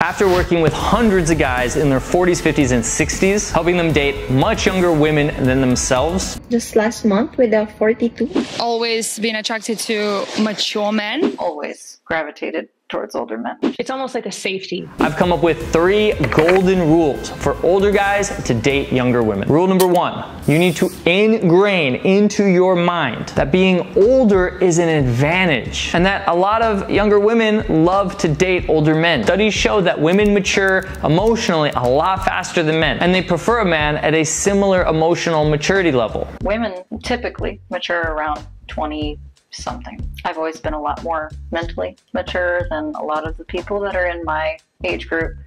After working with hundreds of guys in their 40s, 50s, and 60s, helping them date much younger women than themselves. Just last month with a 42. Always been attracted to mature men. Always gravitated towards older men. It's almost like a safety. I've come up with 3 golden rules for older guys to date younger women. Rule number 1, you need to ingrain into your mind that being older is an advantage and that a lot of younger women love to date older men. Studies show that women mature emotionally a lot faster than men, and they prefer a man at a similar emotional maturity level. Women typically mature around 20 something. I've always been a lot more mentally mature than a lot of the people that are in my age group.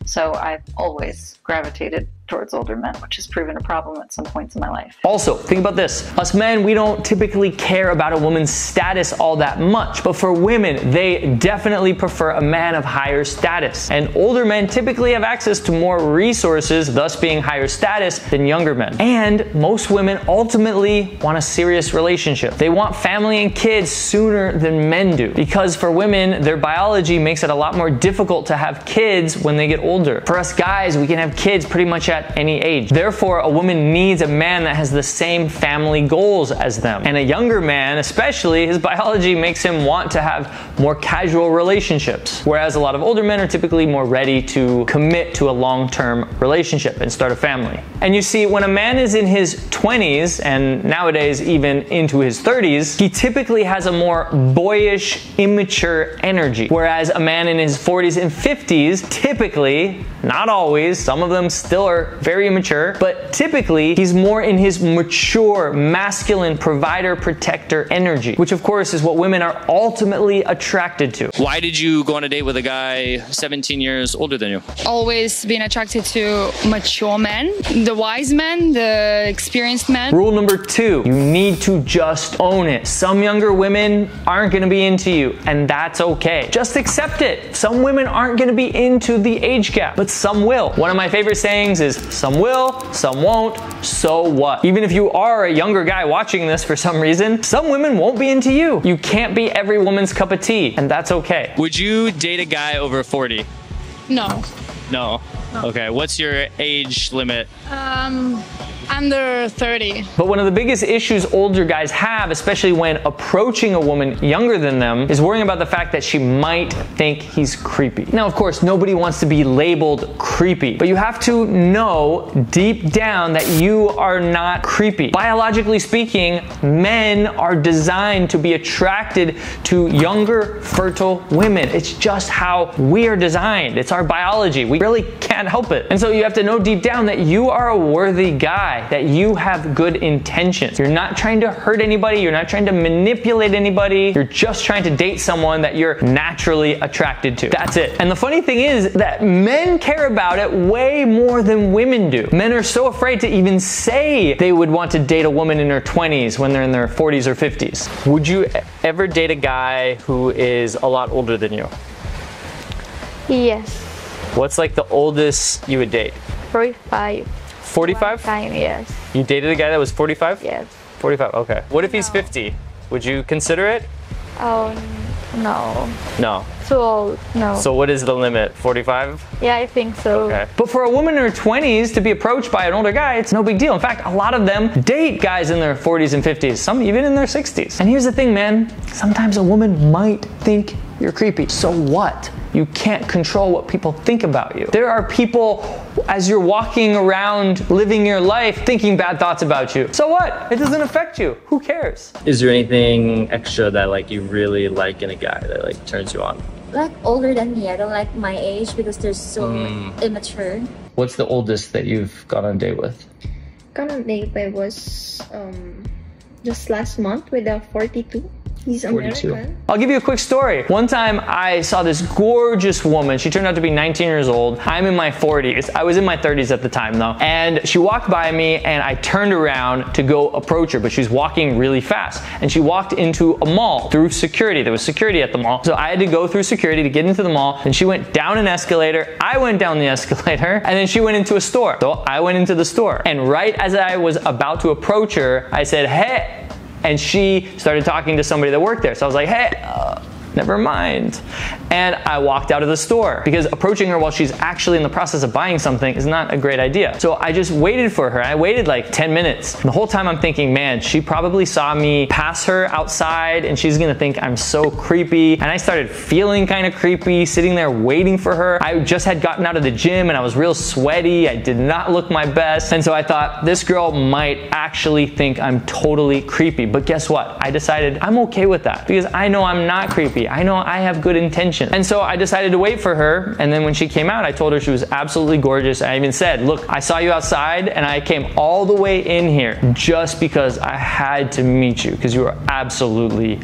So I've always gravitated towards older men, which has proven a problem at some points in my life. Also, think about this. Us men, we don't typically care about a woman's status all that much, but for women, they definitely prefer a man of higher status. And older men typically have access to more resources, thus being higher status than younger men. And most women ultimately want a serious relationship. They want family and kids sooner than men do, because for women, their biology makes it a lot more difficult to have kids when they get older. For us guys, we can have kids pretty much at any age. Therefore, a woman needs a man that has the same family goals as them. And a younger man, especially, his biology makes him want to have more casual relationships. Whereas a lot of older men are typically more ready to commit to a long-term relationship and start a family. And you see, when a man is in his 20s, and nowadays even into his 30s, he typically has a more boyish, immature energy. Whereas a man in his 40s and 50s, typically, not always, some of them still are very immature, but typically he's more in his mature, masculine, provider, protector energy, which of course is what women are ultimately attracted to. Why did you go on a date with a guy 17 years older than you? Always been attracted to mature men, the wise men, the experienced men. Rule number 2, you need to just own it. Some younger women aren't gonna be into you, and that's okay. Just accept it. Some women aren't gonna be into the age gap, but some will. One of my favorite sayings is, some will, some won't, so what? Even if you are a younger guy watching this for some reason, some women won't be into you. You can't be every woman's cup of tea, and that's okay. Would you date a guy over 40? No. No. Okay, what's your age limit? Under 30. But one of the biggest issues older guys have, especially when approaching a woman younger than them, is worrying about the fact that she might think he's creepy. Now, of course, nobody wants to be labeled creepy, but you have to know deep down that you are not creepy. Biologically speaking, men are designed to be attracted to younger, fertile women. It's just how we are designed. It's our biology. We really can't help it. And so you have to know deep down that you are a worthy guy, that you have good intentions. You're not trying to hurt anybody. You're not trying to manipulate anybody. You're just trying to date someone that you're naturally attracted to. That's it. And the funny thing is that men care about it way more than women do. Men are so afraid to even say they would want to date a woman in her 20s when they're in their 40s or 50s. Would you ever date a guy who is a lot older than you? Yes. What's like the oldest you would date? 45. 45? Time, yes. You dated a guy that was 45? Yes. 45, okay. What if he's 50? Would you consider it? Oh, no. No. Too old, no. So what is the limit? 45? Yeah, I think so. Okay. But for a woman in her 20s to be approached by an older guy, it's no big deal. In fact, a lot of them date guys in their 40s and 50s, some even in their 60s. And here's the thing, man. Sometimes a woman might think you're creepy. So what? You can't control what people think about you. There are people, as you're walking around living your life, thinking bad thoughts about you. So what? It doesn't affect you. Who cares? Is there anything extra that like you really like in a guy that like turns you on? Like older than me. I don't like my age because they're so immature. What's the oldest that you've gone on a date with? Gone on a date was just last month with a 42. He's 42. American. I'll give you a quick story. One time I saw this gorgeous woman. She turned out to be 19 years old. I'm in my 40s. I was in my 30s at the time though. And she walked by me and I turned around to go approach her, but she was walking really fast. And she walked into a mall through security. There was security at the mall. So I had to go through security to get into the mall. And she went down an escalator. I went down the escalator. And then she went into a store. So I went into the store. And right as I was about to approach her, I said, hey. And she started talking to somebody that worked there. So I was like, hey, never mind. And I walked out of the store because approaching her while she's actually in the process of buying something is not a great idea. So I just waited for her. I waited like 10 minutes. And the whole time I'm thinking, man, she probably saw me pass her outside and she's gonna think I'm so creepy. And I started feeling kind of creepy, sitting there waiting for her. I just had gotten out of the gym and I was real sweaty. I did not look my best. And so I thought this girl might actually think I'm totally creepy. But guess what? I decided I'm okay with that because I know I'm not creepy. I know I have good intentions. And so I decided to wait for her. And then when she came out, I told her she was absolutely gorgeous. I even said, look, I saw you outside and I came all the way in here just because I had to meet you because you are absolutely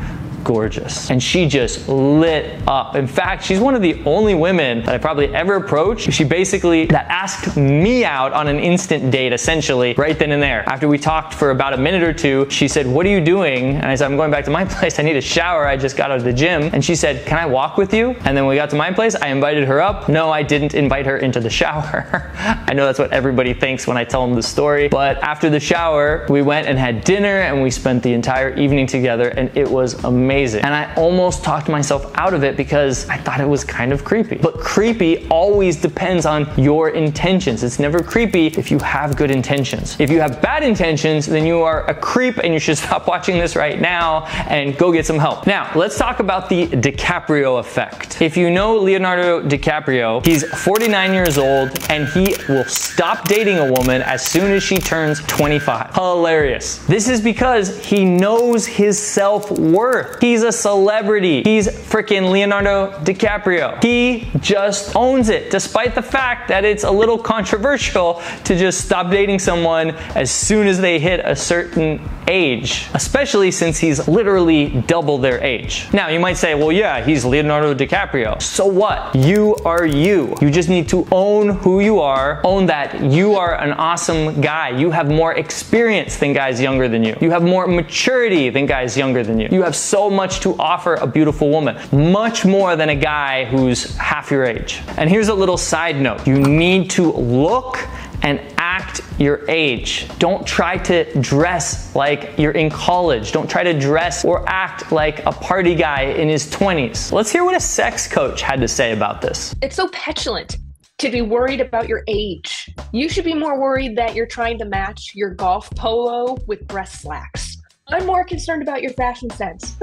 gorgeous. And she just lit up. In fact, she's one of the only women that I probably ever approached. She basically that asked me out on an instant date, essentially, right then and there. After we talked for about a minute or two, she said, what are you doing? And I said, I'm going back to my place. I need a shower. I just got out of the gym. And she said, can I walk with you? And then when we got to my place, I invited her up. No, I didn't invite her into the shower. I know that's what everybody thinks when I tell them the story. But after the shower, we went and had dinner and we spent the entire evening together and it was amazing. And I almost talked myself out of it because I thought it was kind of creepy. But creepy always depends on your intentions. It's never creepy if you have good intentions. If you have bad intentions, then you are a creep and you should stop watching this right now and go get some help. Now, let's talk about the DiCaprio effect. If you know Leonardo DiCaprio, he's 49 years old and he will stop dating a woman as soon as she turns 25. Hilarious. This is because he knows his self-worth. He's a celebrity. He's freaking Leonardo DiCaprio. He just owns it, despite the fact that it's a little controversial to just stop dating someone as soon as they hit a certain age, especially since he's literally double their age. Now, you might say, well, yeah, he's Leonardo DiCaprio. So what? You are you. You just need to own who you are, own that you are an awesome guy. You have more experience than guys younger than you. You have more maturity than guys younger than you. You have so much to offer a beautiful woman, much more than a guy who's half your age. And here's a little side note. You need to look and act your age. Don't try to dress like you're in college. Don't try to dress or act like a party guy in his 20s. Let's hear what a sex coach had to say about this. It's so petulant to be worried about your age. You should be more worried that you're trying to match your golf polo with breast slacks. I'm more concerned about your fashion sense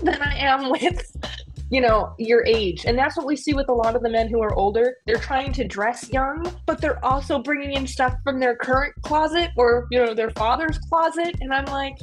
than I am with, you know, your age. And that's what we see with a lot of the men who are older. They're trying to dress young, but they're also bringing in stuff from their current closet or, you know, their father's closet. And I'm like,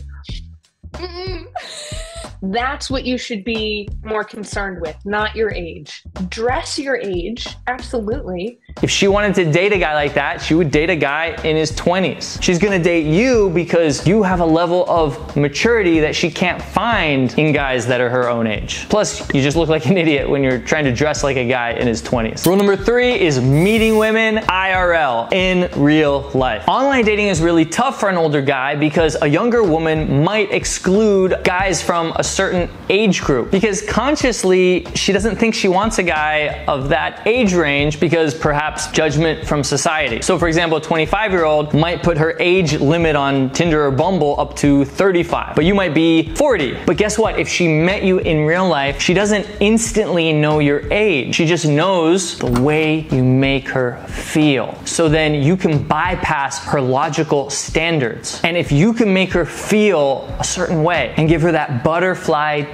that's what you should be more concerned with, not your age. Dress your age, absolutely. If she wanted to date a guy like that, she would date a guy in his 20s. She's gonna date you because you have a level of maturity that she can't find in guys that are her own age. Plus, you just look like an idiot when you're trying to dress like a guy in his 20s. Rule number 3 is meeting women IRL, in real life. Online dating is really tough for an older guy because a younger woman might exclude guys from a certain age group because consciously she doesn't think she wants a guy of that age range because perhaps judgment from society. So for example, a 25-year-old might put her age limit on Tinder or Bumble up to 35, but you might be 40. But guess what? If she met you in real life, she doesn't instantly know your age. She just knows the way you make her feel. So then you can bypass her logical standards. And if you can make her feel a certain way and give her that butterfly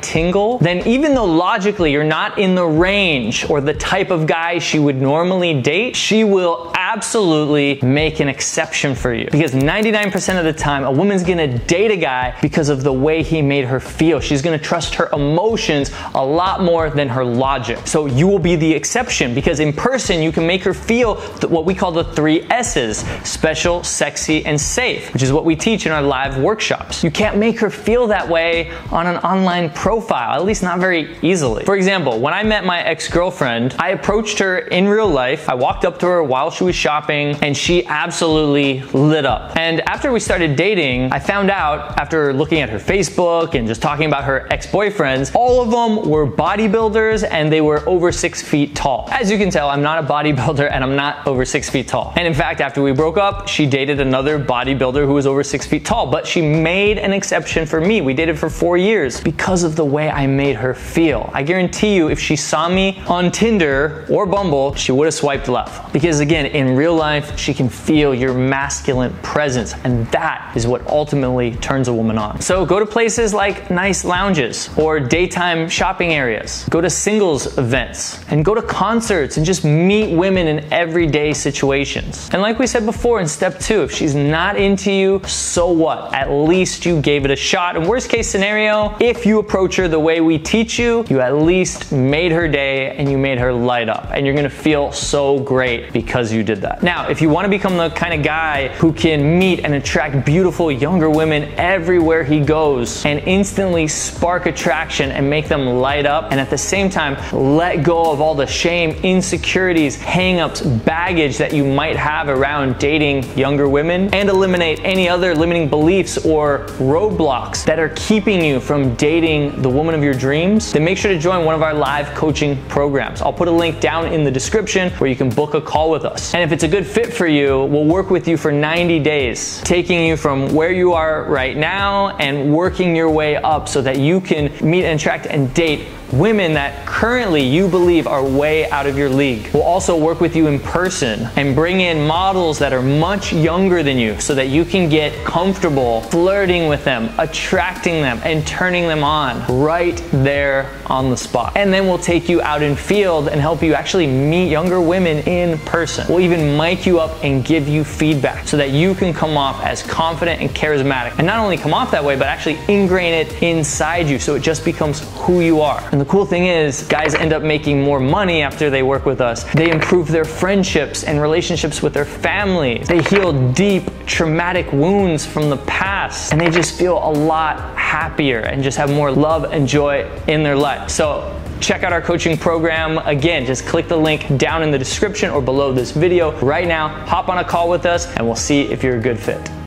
tingle, then even though logically you're not in the range or the type of guy she would normally date, she will absolutely make an exception for you. Because 99% of the time, a woman's gonna date a guy because of the way he made her feel. She's gonna trust her emotions a lot more than her logic. So you will be the exception because in person, you can make her feel what we call the 3 S's, special, sexy, and safe, which is what we teach in our live workshops. You can't make her feel that way on an online profile, at least not very easily. For example, when I met my ex-girlfriend, I approached her in real life. I walked up to her while she was shopping and she absolutely lit up. And after we started dating, I found out after looking at her Facebook and just talking about her ex-boyfriends, all of them were bodybuilders and they were over 6 feet tall. As you can tell, I'm not a bodybuilder and I'm not over 6 feet tall. And in fact, after we broke up, she dated another bodybuilder who was over 6 feet tall, but she made an exception for me. We dated for 4 years because of the way I made her feel. I guarantee you, if she saw me on Tinder or Bumble, she would have swiped left. Because again, in real life, she can feel your masculine presence, and that is what ultimately turns a woman on. So go to places like nice lounges or daytime shopping areas. Go to singles events and go to concerts and just meet women in everyday situations. And like we said before in step 2, if she's not into you, so what? At least you gave it a shot. And worst case scenario, if you approach her the way we teach you, you at least made her day and you made her light up. And you're gonna feel so great because you did that. Now, if you wanna become the kind of guy who can meet and attract beautiful younger women everywhere he goes and instantly spark attraction and make them light up, and at the same time, let go of all the shame, insecurities, hang-ups, baggage that you might have around dating younger women, and eliminate any other limiting beliefs or roadblocks that are keeping you from dating the woman of your dreams, then make sure to join one of our live coaching programs. I'll put a link down in the description where you can book a call with us. And if it's a good fit for you, we'll work with you for 90 days, taking you from where you are right now and working your way up so that you can meet and attract and date women that currently you believe are way out of your league. We'll also work with you in person and bring in models that are much younger than you so that you can get comfortable flirting with them, attracting them, and turning them on right there on the spot. And then we'll take you out in field and help you actually meet younger women in person. We'll even mic you up and give you feedback so that you can come off as confident and charismatic. And not only come off that way, but actually ingrain it inside you so it just becomes who you are. And the cool thing is, guys end up making more money after they work with us. They improve their friendships and relationships with their families. They heal deep, traumatic wounds from the past, and they just feel a lot happier and just have more love and joy in their life. So check out our coaching program. Again, just click the link down in the description or below this video right now. Hop on a call with us, and we'll see if you're a good fit.